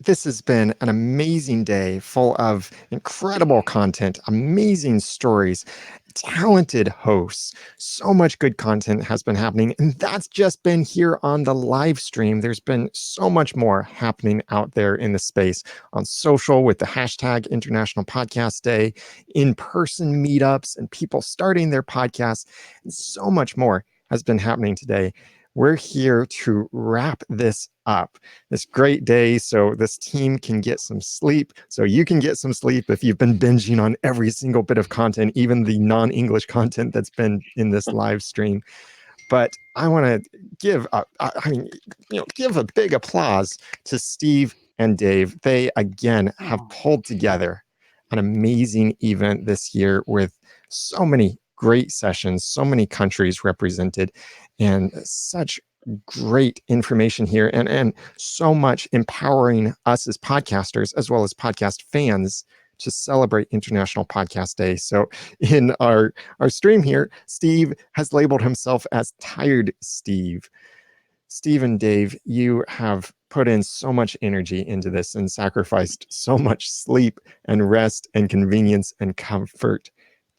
this has been an amazing day full of incredible content, amazing stories, talented hosts. So much good content has been happening. And that's just been here on the live stream. There's been so much more happening out there in the space on social with the hashtag International Podcast Day, in-person meetups, and people starting their podcasts. And so much more has been happening today. We're here to wrap this up, this great day, so this team can get some sleep, so you can get some sleep if you've been binging on every single bit of content, even the non-English content that's been in this live stream. But I want to give give a big applause to Steve and Dave. They again have pulled together an amazing event this year with so many great sessions, so many countries represented, and such great information here, and so much empowering us as podcasters as well as podcast fans to celebrate International Podcast Day. So in our stream here, Steve has labeled himself as Tired Steve. Steve and Dave, you have put in so much energy into this and sacrificed so much sleep and rest and convenience and comfort.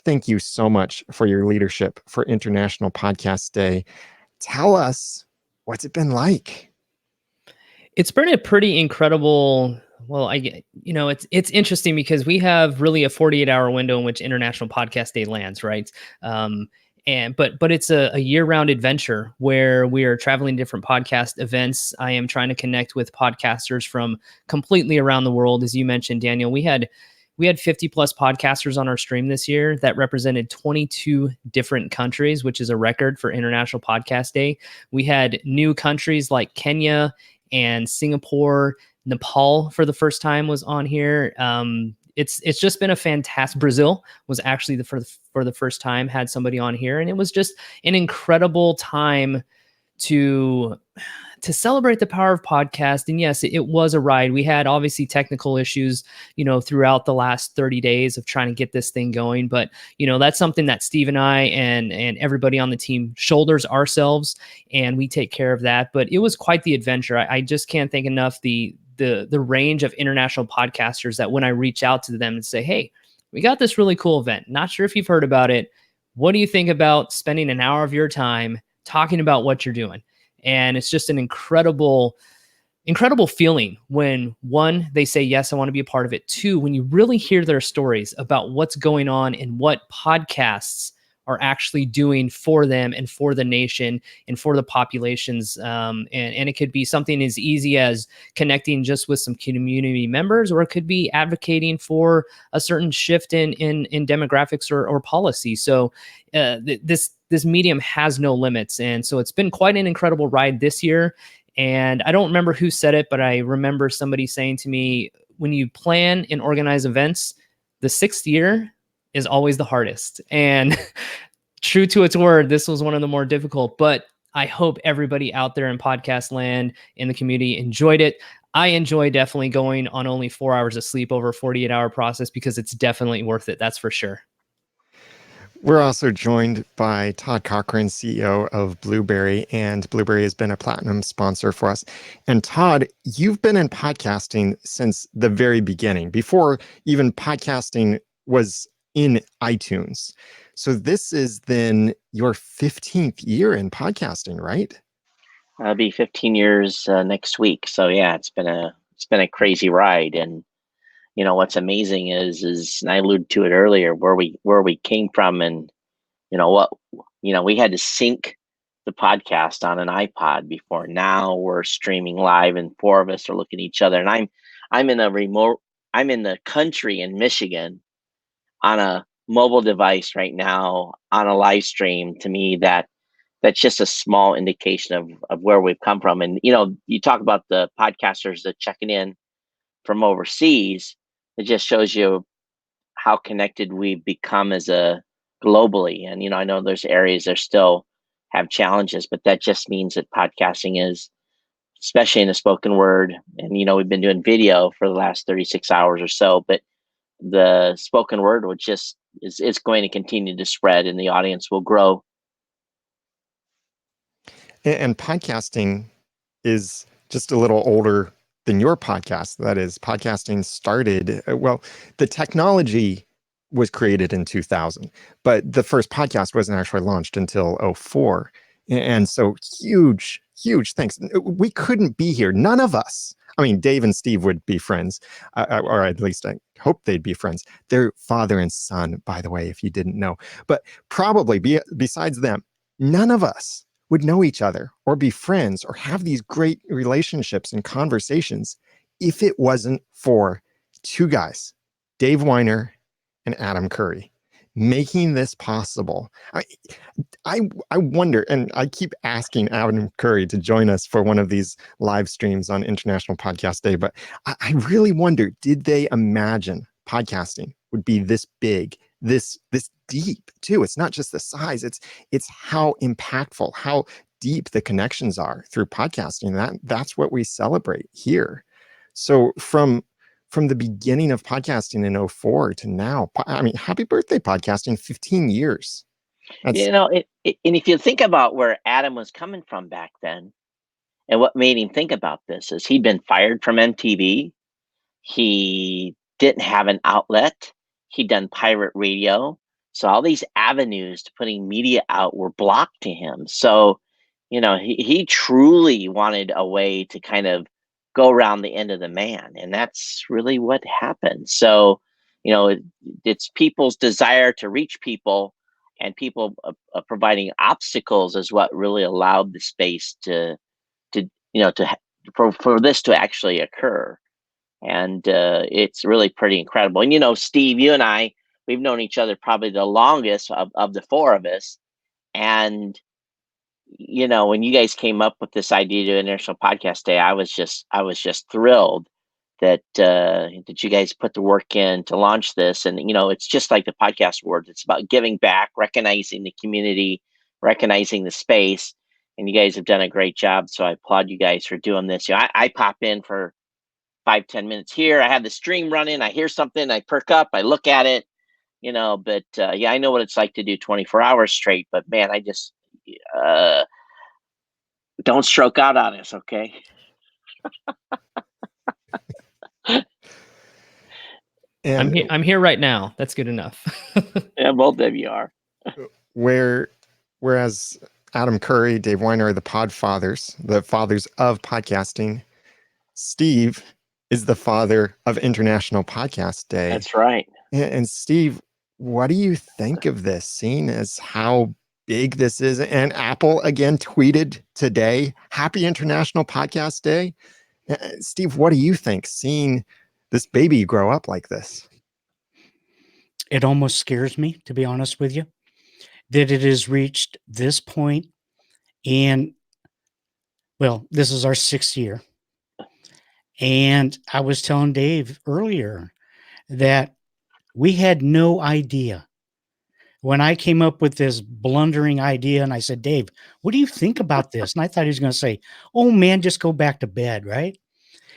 Thank you so much for your leadership for International Podcast Day. Tell us, what's it been like? It's been a pretty incredible. Well, it's interesting because we have really a 48-hour window in which International Podcast Day lands, right? But it's a year-round adventure where we are traveling to different podcast events. I am trying to connect with podcasters from completely around the world. As you mentioned, Daniel, we had 50 plus podcasters on our stream this year that represented 22 different countries, which is a record for International Podcast Day. We had new countries like Kenya and Singapore. Nepal for the first time was on here. It's just been a fantastic. Brazil was actually for the first time had somebody on here, and it was just an incredible time to celebrate the power of podcast. And yes, it was a ride. We had obviously technical issues, throughout the last 30 days of trying to get this thing going. But, that's something that Steve and I and everybody on the team shoulders ourselves, and we take care of that. But it was quite the adventure. I just can't thank enough the range of international podcasters that when I reach out to them and say, hey, we got this really cool event. Not sure if you've heard about it. What do you think about spending an hour of your time talking about what you're doing? And it's just an incredible feeling when, one, they say, yes, I want to be a part of it. Two, when you really hear their stories about what's going on and what podcasts are actually doing for them and for the nation and for the populations. And it could be something as easy as connecting just with some community members, or it could be advocating for a certain shift in demographics or policy. So this medium has no limits. And so it's been quite an incredible ride this year. And I don't remember who said it, but I remember somebody saying to me, when you plan and organize events, the sixth year is always the hardest. And true to its word, this was one of the more difficult, but I hope everybody out there in podcast land in the community enjoyed it. I enjoy definitely going on only 4 hours of sleep over a 48-hour process because it's definitely worth it. That's for sure. We're also joined by Todd Cochran, CEO of Blueberry, and Blueberry has been a platinum sponsor for us. And Todd, you've been in podcasting since the very beginning, before even podcasting was in iTunes. So this is then your 15th year in podcasting, right? It'll be 15 years next week. So yeah, it's been a crazy ride. And what's amazing is and I alluded to it earlier, where we came from, and we had to sync the podcast on an iPod before. Now we're streaming live, and four of us are looking at each other. And I'm in the country in Michigan on a mobile device right now on a live stream. To me, that's just a small indication of where we've come from. And you talk about the podcasters that checking in from overseas. It just shows you how connected we've become as a globally. And I know there's areas that still have challenges, but that just means that podcasting is, especially in the spoken word, and we've been doing video for the last 36 hours or so, but the spoken word is going to continue to spread, and the audience will grow. And podcasting is just a little older than your podcast. That is, podcasting started, well, the technology was created in 2000, but the first podcast wasn't actually launched until '04. And so huge thanks. We couldn't be here. None of us. I mean, Dave and Steve would be friends, or at least I hope they'd be friends. They're father and son, by the way, if you didn't know. But probably besides them, none of us would know each other or be friends or have these great relationships and conversations if it wasn't for two guys, Dave Weiner and Adam Curry, making this possible. I wonder, and I keep asking Adam Curry to join us for one of these live streams on International Podcast Day, but I really wonder, did they imagine podcasting would be this big, this deep too? It's not just the size, it's how impactful, how deep the connections are through podcasting. That's what we celebrate here. So from the beginning of podcasting in '04 to now, I mean, happy birthday, podcasting, 15 years. That's And if you think about where Adam was coming from back then, and what made him think about this is he'd been fired from MTV. He didn't have an outlet. He'd done pirate radio. So all these avenues to putting media out were blocked to him. So, he truly wanted a way to kind of go around the end of the man. And that's really what happened. So, it's people's desire to reach people, and people providing obstacles is what really allowed the space for this to actually occur. And it's really pretty incredible. And Steve, you and I, we've known each other probably the longest of the four of us. And when you guys came up with this idea to International Podcast Day, I was just thrilled that you guys put the work in to launch this. And it's just like the podcast awards. It's about giving back, recognizing the community, recognizing the space, and you guys have done a great job. So I applaud you guys for doing this. I pop in for 5-10 minutes here. I have the stream running. I hear something. I perk up. I look at it. But I know what it's like to do 24 hours straight. But man, I just don't stroke out on us, okay? and I'm here right now. That's good enough. Yeah, both of you are. Whereas Adam Curry, Dave Weiner are the pod fathers, the fathers of podcasting. Steve is the father of International Podcast Day. That's right. And Steve, what do you think of this, seeing as how big this is? And Apple again tweeted today, Happy International Podcast Day. Steve, what do you think, seeing this baby grow up like this? It almost scares me, to be honest with you, that it has reached this point. And well, this is our 6th year. And I was telling Dave earlier that we had no idea. When I came up with this blundering idea and I said, Dave, what do you think about this? And I thought he was going to say, oh man, just go back to bed, right?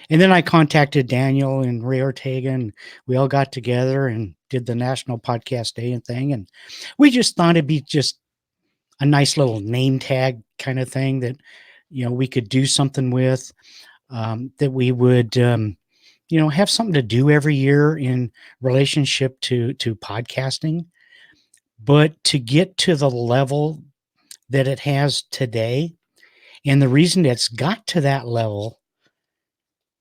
And then I contacted Daniel and Ray Ortega, and we all got together and did the National Podcast Day and thing. And we just thought it'd be just a nice little name tag kind of thing that, we could do something with, that we would, have something to do every year in relationship to podcasting. But to get to the level that it has today, and the reason it's got to that level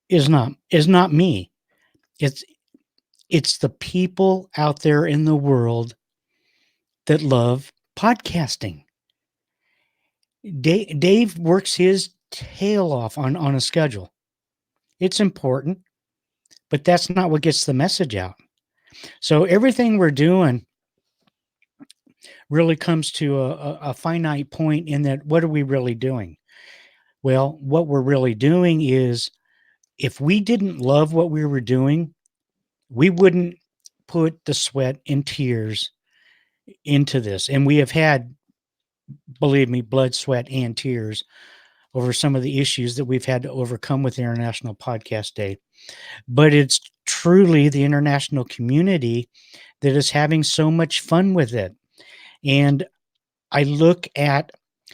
is not me. It's the people out there in the world that love podcasting. Dave works his tail off on a schedule. It's important, but that's not what gets the message out. So everything we're doing really comes to a finite point in that, what are we really doing? Well, what we're really doing is, if we didn't love what we were doing, we wouldn't put the sweat and tears into this. And we have had, believe me, blood, sweat, and tears over some of the issues that we've had to overcome with International Podcast Day. But it's truly the international community that is having so much fun with it. And I look at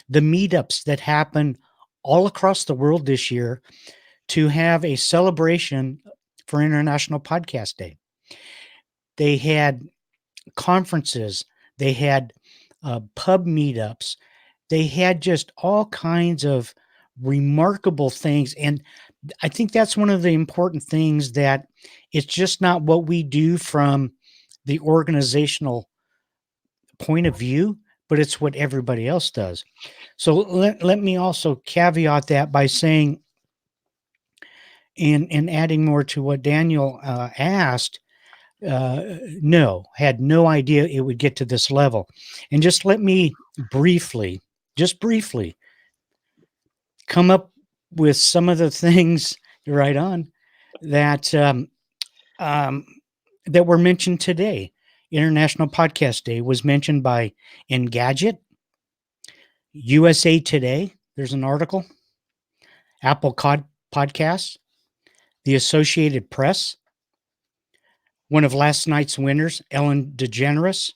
the meetups that happen all across the world this year to have a celebration for International Podcast Day. They had conferences, they had pub meetups, they had just all kinds of remarkable things. And I think that's one of the important things, that it's just not what we do from the organizational point of view, but it's what everybody else does. So let me also caveat that by saying, and adding more to what Daniel asked, no, had no idea it would get to this level. And just let me briefly come up with some of the things right on that that were mentioned today. International Podcast Day was mentioned by Engadget, USA Today. There's an article. Apple Podcasts, the Associated Press, one of last night's winners, Ellen DeGeneres.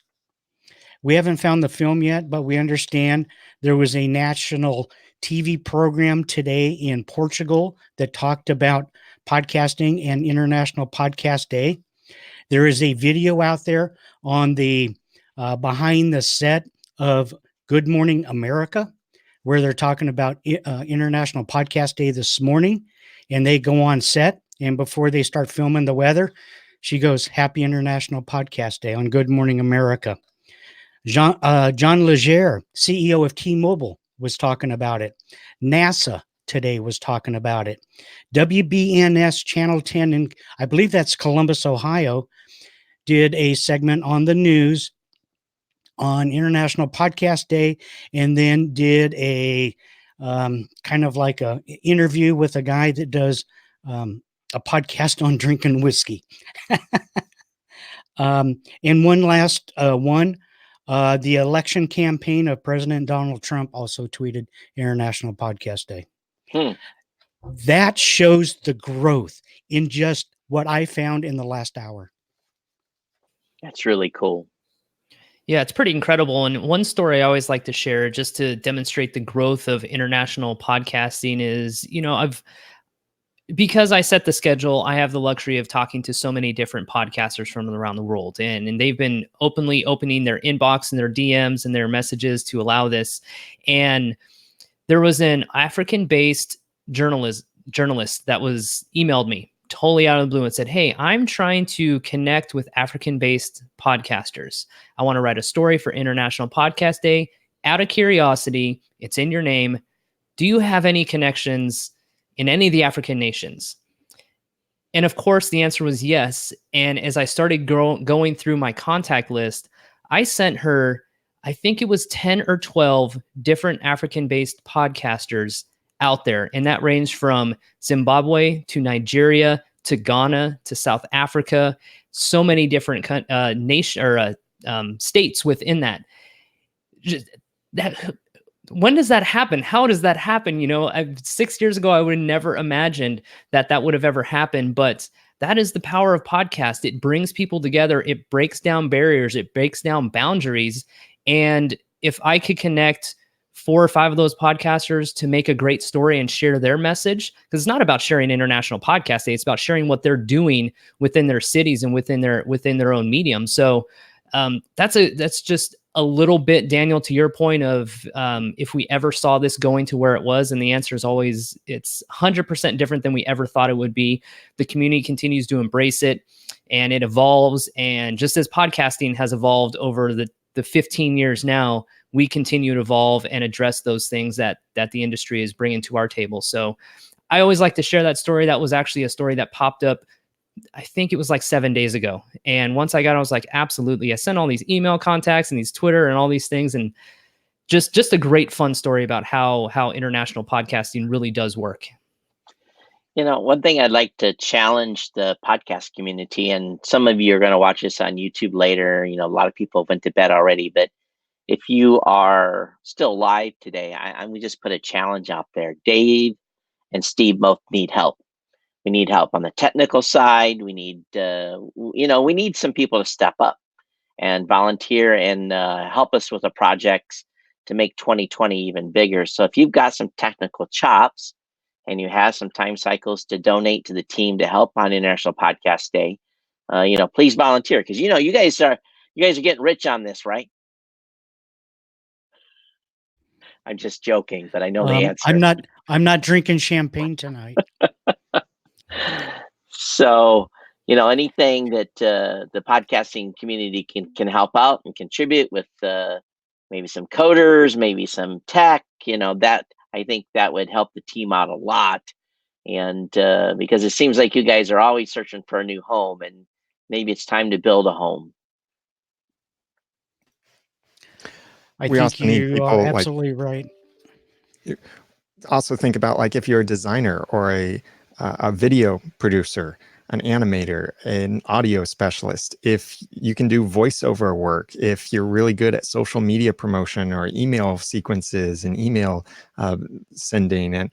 We haven't found the film yet, but we understand there was a national TV program today in Portugal that talked about podcasting and International Podcast Day. There is a video out there on the behind the set of Good Morning America, where they're talking about International Podcast Day this morning, and they go on set, and before they start filming the weather, she goes, "Happy International Podcast Day" on Good Morning America. John Legere, CEO of T-Mobile, was talking about it. NASA today was talking about it. WBNS Channel 10, and I believe that's Columbus, Ohio, did a segment on the news on International Podcast Day, and then did a kind of like a interview with a guy that does a podcast on drinking whiskey. And one last one, the election campaign of President Donald Trump also tweeted International Podcast Day. That shows the growth in just what I found in the last hour. That's really cool. Yeah, it's pretty incredible. And one story I always like to share just to demonstrate the growth of international podcasting is, because I set the schedule, I have the luxury of talking to so many different podcasters from around the world. And they've been openly opening their inbox and their DMs and their messages to allow this. And there was an African-based journalist that was emailed me totally out of the blue and said, "Hey, I'm trying to connect with African-based podcasters. I want to write a story for International Podcast Day. Out of curiosity, it's in your name. Do you have any connections in any of the African nations?" And of course, the answer was yes. And as I started going through my contact list, I sent her, I think it was 10 or 12 different African-based podcasters out there. And that ranged from Zimbabwe to Nigeria to Ghana to South Africa, so many different states within that. When does that happen? How does that happen? 6 years ago, I would have never imagined that would have ever happened. But that is the power of podcast. It brings people together. It breaks down barriers. It breaks down boundaries. And if I could connect 4 or 5 of those podcasters to make a great story and share their message, because it's not about sharing International Podcast Day, it's about sharing what they're doing within their cities and within their own medium. So that's just a little bit, Daniel, to your point of if we ever saw this going to where it was, and the answer is always it's 100% different than we ever thought it would be. The community continues to embrace it, and it evolves. And just as podcasting has evolved over the 15 years now, we continue to evolve and address those things that the industry is bringing to our table. So I always like to share that story. That was actually a story that popped up, I think it was like 7 days ago. And once I got it, I was like, absolutely. I sent all these email contacts and these Twitter and all these things. And just a great fun story about how international podcasting really does work. One thing I'd like to challenge the podcast community, and some of you are going to watch this on YouTube later. A lot of people went to bed already, but if you are still live today, I'm going to just put a challenge out there. Dave and Steve both need help. We need help on the technical side. We need, we need some people to step up and volunteer and help us with the projects to make 2020 even bigger. So if you've got some technical chops and you have some time cycles to donate to the team to help on International Podcast Day, please volunteer, because you guys are getting rich on this, right? I'm just joking, but I know the answer. I'm not drinking champagne tonight. So, anything that the podcasting community can help out and contribute with, maybe some coders, maybe some tech, that I think that would help the team out a lot. And because it seems like you guys are always searching for a new home, and maybe it's time to build a home. I think you are absolutely right. Also think about, like, if you're a designer or a video producer, an animator, an audio specialist, if you can do voiceover work, if you're really good at social media promotion or email sequences and email sending, and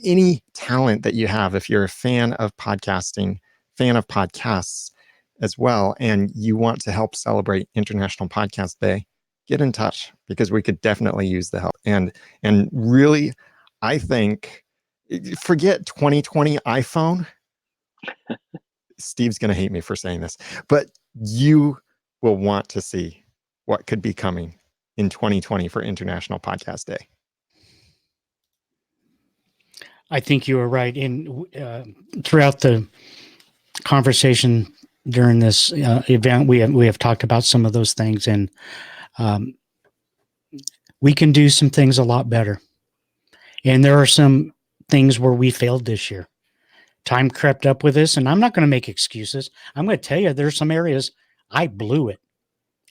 any talent that you have, if you're a fan of podcasting, fan of podcasts as well, and you want to help celebrate International Podcast Day, get in touch, because we could definitely use the help. And really, I think, forget 2020 iPhone. Steve's going to hate me for saying this, but you will want to see what could be coming in 2020 for International Podcast Day. I think you were right. And throughout the conversation during this event, we have talked about some of those things, and we can do some things a lot better. And there are some things where we failed this year. Time crept up with us, and I'm not going to make excuses. I'm going to tell you there's some areas I blew it,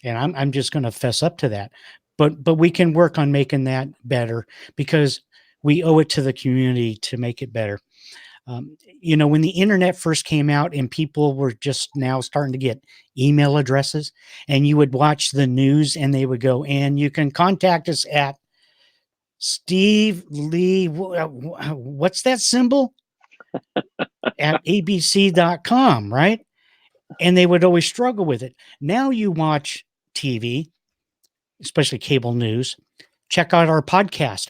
and I'm just going to fess up to that. But we can work on making that better, because we owe it to the community to make it better. When the internet first came out and people were just now starting to get email addresses, and you would watch the news and they would go, and you can contact us at Steve Lee, what's that symbol? At abc.com, right? And they would always struggle with it. Now you watch TV, especially cable news, check out our podcast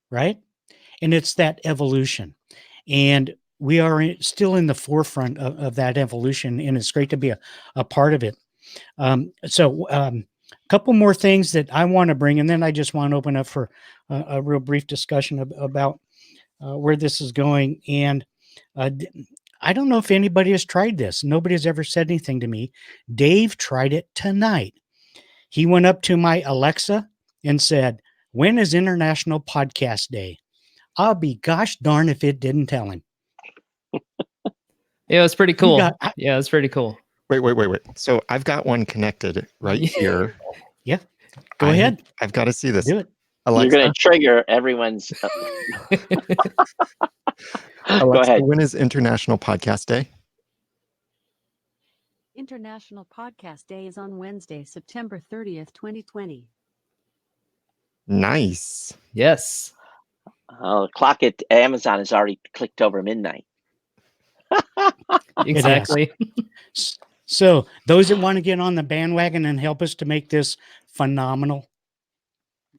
right? And it's that evolution. And we are still in the forefront of that evolution, and it's great to be a part of it. A couple more things that I want to bring, and then I just want to open up for a real brief discussion about where this is going. And I don't know if anybody has tried this. Nobody has ever said anything to me. Dave tried it tonight. He went up to my Alexa and said, "When is International Podcast Day?" I'll be gosh darn if it didn't tell him. Yeah, it's pretty cool. Yeah, it's pretty cool. Wait. So I've got one connected right here. Yeah. Go ahead. I've got to see this. Do it. Alexa, you're going to trigger everyone's. Alexa, go ahead. When is International Podcast Day? International Podcast Day is on Wednesday, September 30th, 2020. Nice. Yes. The clock at Amazon is already clicked over midnight. Exactly. So those that want to get on the bandwagon and help us to make this phenomenal,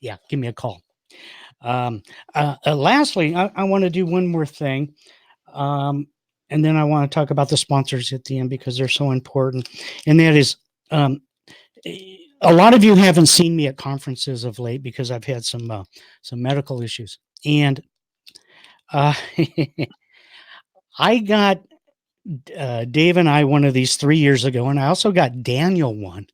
yeah, give me a call. Lastly, I want to do one more thing. And then I want to talk about the sponsors at the end, because they're so important. And that is, a lot of you haven't seen me at conferences of late because I've had some medical issues. And I got Dave and I one of these 3 years ago, and I also got Daniel one,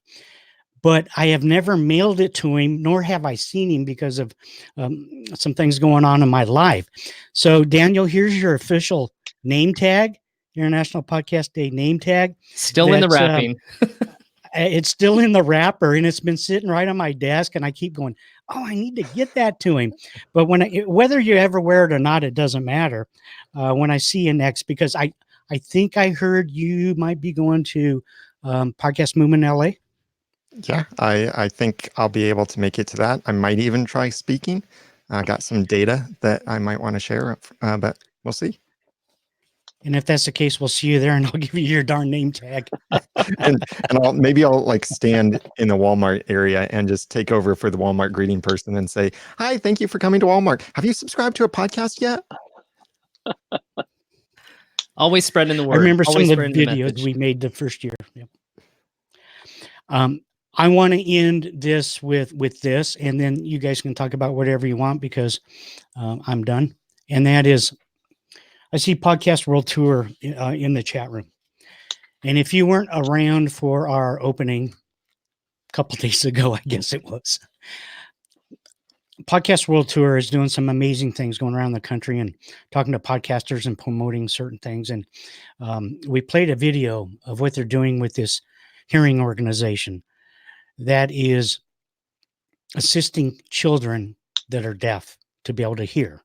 but I have never mailed it to him, nor have I seen him because of some things going on in my life. So Daniel, here's your official name tag, International Podcast Day name tag. Still in the wrapping. It's still in the wrapper, and it's been sitting right on my desk, and I keep going, oh, I need to get that to him. But whether you ever wear it or not, it doesn't matter. When I see you next, because I think I heard you might be going to Podcast Movement LA. Yeah, I think I'll be able to make it to that. I might even try speaking. I got some data that I might want to share, but we'll see. And if that's the case, we'll see you there, and I'll give you your darn name tag. and I'll like stand in the Walmart area and just take over for the Walmart greeting person and say, "Hi, thank you for coming to Walmart. Have you subscribed to a podcast yet?" Always spreading the I word. remember some Always of the spreading the videos message. we made the first year. Yep. I want to end this with this, and then you guys can talk about whatever you want because I'm done. And that is, I see Podcast World Tour in the chat room. And if you weren't around for our opening a couple days ago, I guess it was, Podcast World Tour is doing some amazing things going around the country and talking to podcasters and promoting certain things. And we played a video of what they're doing with this hearing organization that is assisting children that are deaf to be able to hear.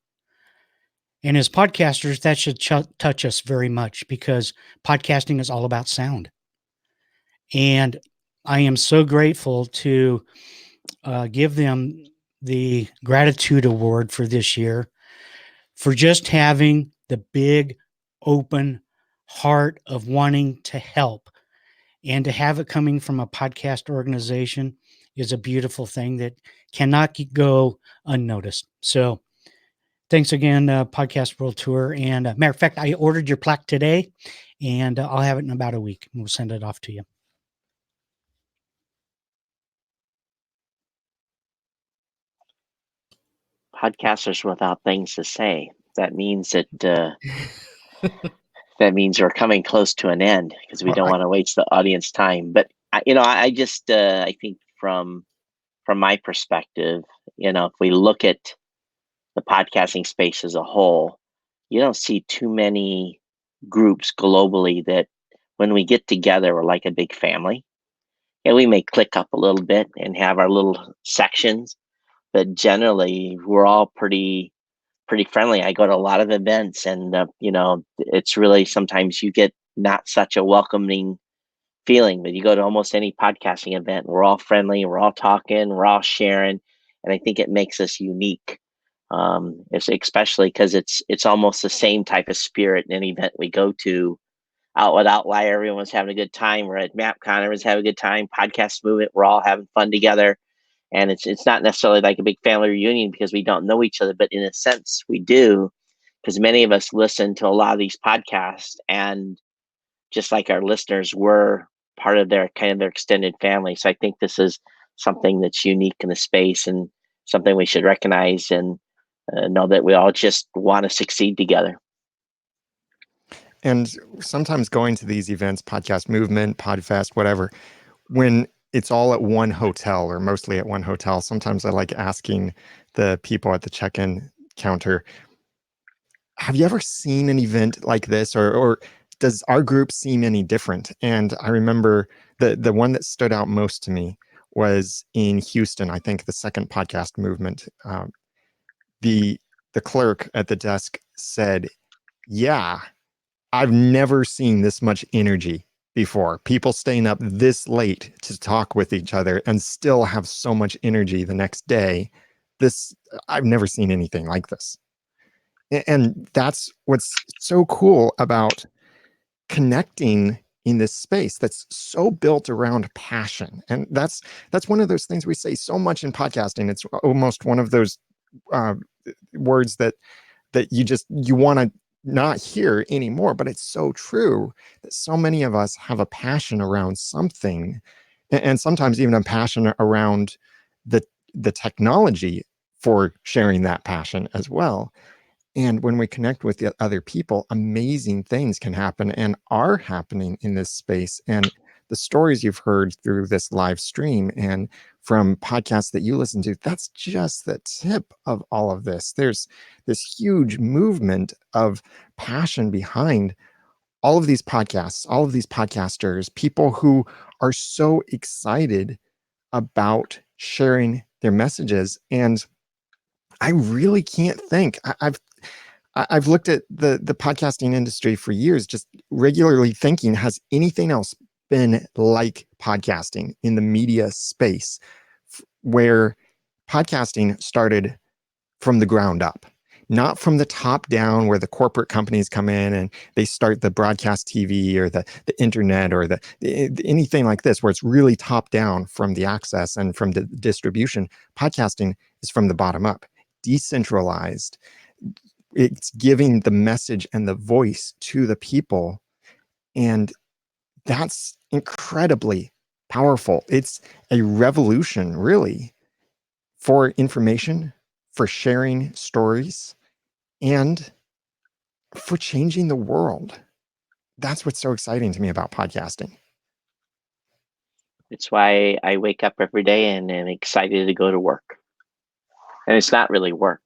And as podcasters, that should touch us very much because podcasting is all about sound. And I am so grateful to give them the gratitude award for this year for just having the big open heart of wanting to help, and to have it coming from a podcast organization is a beautiful thing that cannot go unnoticed. So thanks again, Podcast World Tour. And matter of fact, I ordered your plaque today, and I'll have it in about a week. We'll send it off to you. Podcasters without things to say. That means that that means we're coming close to an end because we Well, don't want to waste the audience time. But I just I think from my perspective, if we look at the podcasting space as a whole, you don't see too many groups globally that when we get together, we're like a big family. And we may click up a little bit and have our little sections, but generally we're all pretty friendly. I go to a lot of events, and it's really sometimes you get not such a welcoming feeling, but you go to almost any podcasting event, we're all friendly, we're all talking, we're all sharing, and I think it makes us unique. It's especially because it's almost the same type of spirit in any event we go to. Out with Outlier, everyone's having a good time. We're at MapCon, everyone's having a good time. Podcast movement, we're all having fun together. And it's not necessarily like a big family reunion because we don't know each other, but in a sense we do, because many of us listen to a lot of these podcasts, and just like our listeners, we're part of their extended family. So I think this is something that's unique in the space and something we should recognize and know that we all just want to succeed together. And sometimes going to these events, podcast movement, podfest, whatever, when it's all at one hotel or mostly at one hotel, sometimes I like asking the people at the check-in counter, have you ever seen an event like this, or does our group seem any different? And I remember the one that stood out most to me was in Houston. I think the second podcast movement. The clerk at the desk said, "Yeah, I've never seen this much energy before. People staying up this late to talk with each other and still have so much energy the next day. I've never seen anything like this." And that's what's so cool about connecting in this space that's so built around passion. And that's one of those things we say so much in podcasting. It's almost one of those uh, words that you want to not hear anymore, but it's so true that so many of us have a passion around something, and sometimes even a passion around the technology for sharing that passion as well. And when we connect with the other people, amazing things can happen and are happening in this space. And the stories you've heard through this live stream and from podcasts that you listen to, that's just the tip of all of this. There's this huge movement of passion behind all of these podcasts, all of these podcasters, people who are so excited about sharing their messages. And I really can't think. I've looked at the podcasting industry for years, just regularly thinking, has anything else been like podcasting in the media space, where podcasting started from the ground up, not from the top down, where the corporate companies come in and they start the broadcast TV or the internet or anything like this, where it's really top down from the access and from the distribution. Podcasting is from the bottom up, decentralized, It's giving the message and the voice to the people. And that's incredibly powerful. It's a revolution, really, for information, for sharing stories, and for changing the world. That's what's so exciting to me about podcasting. It's why I wake up every day and am excited to go to work. And it's not really work.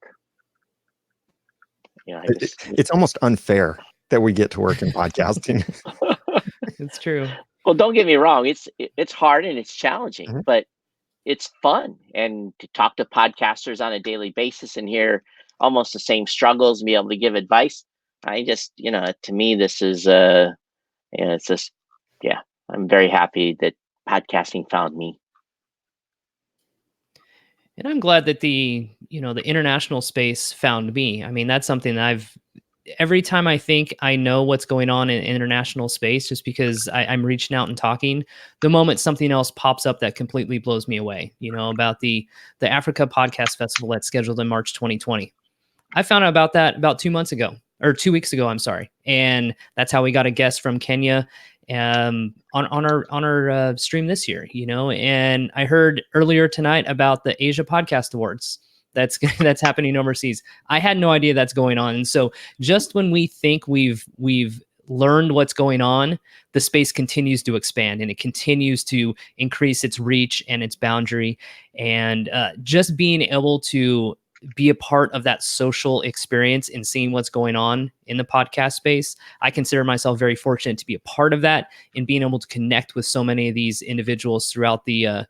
It's almost unfair that we get to work in podcasting. It's true. Well, don't get me wrong. It's hard and it's challenging, Mhm. but it's fun. And to talk to podcasters on a daily basis and hear almost the same struggles and be able to give advice. I just, to me, this is, it's just, yeah, I'm very happy that podcasting found me. And I'm glad that the international space found me. I mean, that's something that every time I think I know what's going on in international space, just because I'm reaching out and talking, the moment something else pops up that completely blows me away, about the Africa Podcast Festival that's scheduled in March 2020. I found out about that about 2 months ago, or 2 weeks ago, I'm sorry. And that's how we got a guest from Kenya on our stream this year, and I heard earlier tonight about the Asia Podcast Awards that's that's happening overseas. I had no idea that's going on. And so just when we think we've learned what's going on, the space continues to expand and it continues to increase its reach and its boundary. And just being able to be a part of that social experience and seeing what's going on in the podcast space, I consider myself very fortunate to be a part of that and being able to connect with so many of these individuals throughout the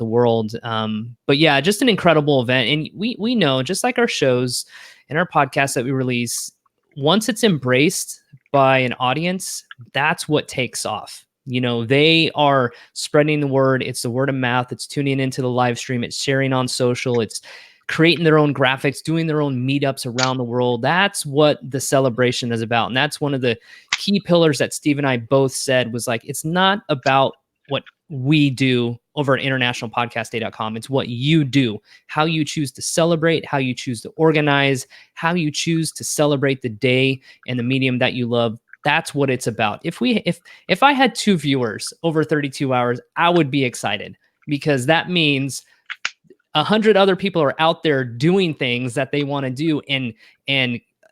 world. But yeah, just an incredible event. And we know, just like our shows and our podcasts that we release, once it's embraced by an audience, that's what takes off. They are spreading the word. It's the word of mouth. It's tuning into the live stream. It's sharing on social. It's creating their own graphics, doing their own meetups around the world. That's what the celebration is about. And that's one of the key pillars that Steve and I both said was like, it's not about what we do over at internationalpodcastday.com. It's what you do, how you choose to celebrate, how you choose to organize, how you choose to celebrate the day and the medium that you love. That's what it's about. If I had 2 viewers over 32 hours, I would be excited, because that means 100 other people are out there doing things that they want to do and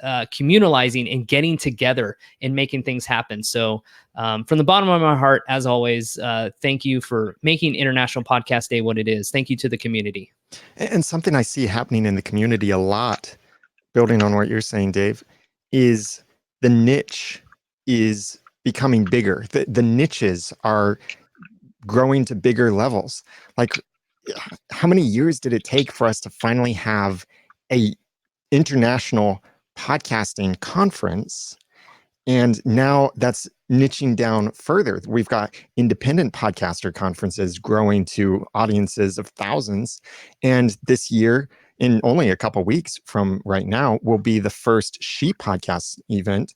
communalizing and getting together and making things happen. So from the bottom of my heart, as always, thank you for making International Podcast Day what it is. Thank you to the community. And something I see happening in the community a lot, building on what you're saying, Dave, is the niche is becoming bigger. The niches are growing to bigger levels. Like, how many years did it take for us to finally have a international podcasting conference? And now that's niching down further. We've got independent podcaster conferences growing to audiences of thousands. And this year, in only a couple weeks from right now, will be the first She Podcast event,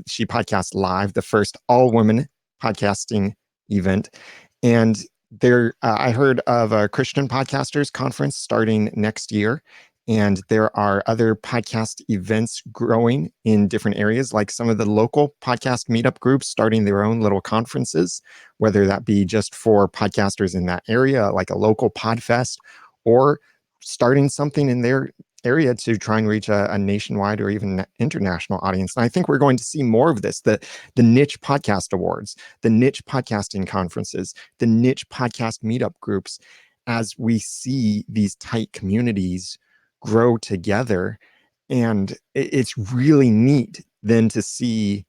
She Podcast Live, the first all-women podcasting event. And I heard of a Christian podcasters conference starting next year. And there are other podcast events growing in different areas, like some of the local podcast meetup groups starting their own little conferences, whether that be just for podcasters in that area, like a local podfest, or starting something in their area to try and reach a nationwide or even international audience. And I think we're going to see more of this, the niche podcast awards, the niche podcasting conferences, the niche podcast meetup groups, as we see these tight communities grow together. And it's really neat then to see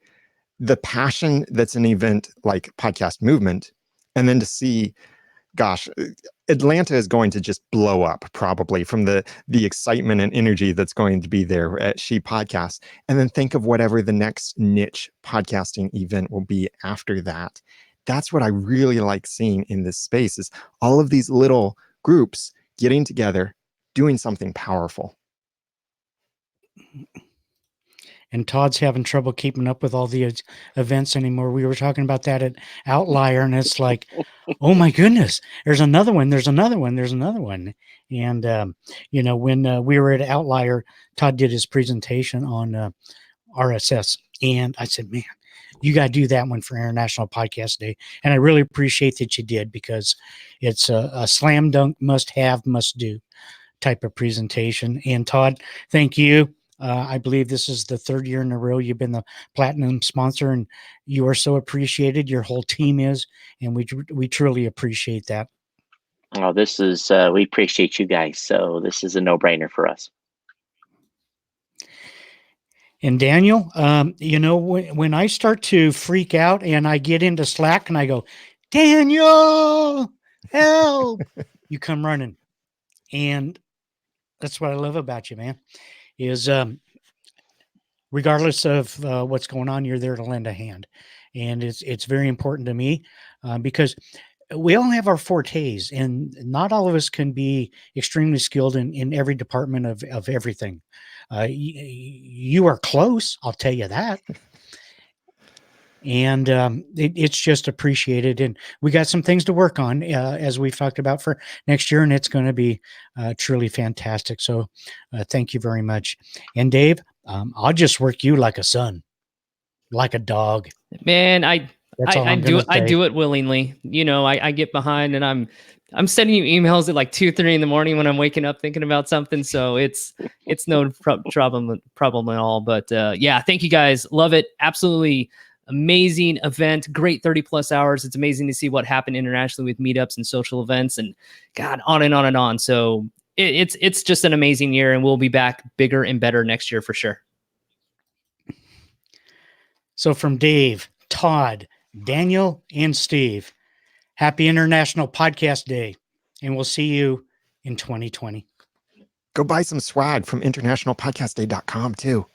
the passion that's an event like Podcast Movement, and then to see, gosh, Atlanta is going to just blow up probably from the excitement and energy that's going to be there at She Podcast. And then think of whatever the next niche podcasting event will be after that. That's what I really like seeing in this space, is all of these little groups getting together, doing something powerful. and Todd's having trouble keeping up with all the events anymore. We were talking about that at Outlier, and it's like, oh my goodness, there's another one, there's another one, there's another one. And when we were at Outlier, Todd did his presentation on RSS, and I said, man, you got to do that one for International Podcast Day. And I really appreciate that you did, because it's a slam dunk, must have, must do type of presentation. And Todd, thank you. I believe this is the third year in a row you've been the platinum sponsor, and you are so appreciated. Your whole team is, and we truly appreciate that. Oh, this is we appreciate you guys. So this is a no-brainer for us. And Daniel, when I start to freak out and I get into Slack and I go, Daniel, help, you come running. And that's what I love about you, man, is regardless of what's going on, you're there to lend a hand. And it's very important to me because we all have our fortes, and not all of us can be extremely skilled in every department of everything. You are close, I'll tell you that. And it's just appreciated. And we got some things to work on, as we've talked about, for next year, and it's going to be truly fantastic. So thank you very much. And Dave, I'll just work you like a son, like a dog. Man, I do it willingly. I get behind, and I'm sending you emails at like 2-3 in the morning when I'm waking up thinking about something. So it's no problem at all. But yeah, thank you guys. Love it. Absolutely amazing event. Great 30+ hours. It's amazing to see what happened internationally with meetups and social events, and God, on and on and on. So it's just an amazing year, and we'll be back bigger and better next year for sure. So from Dave, Todd, Daniel, and Steve, happy International Podcast Day, and we'll see you in 2020. Go buy some swag from internationalpodcastday.com too.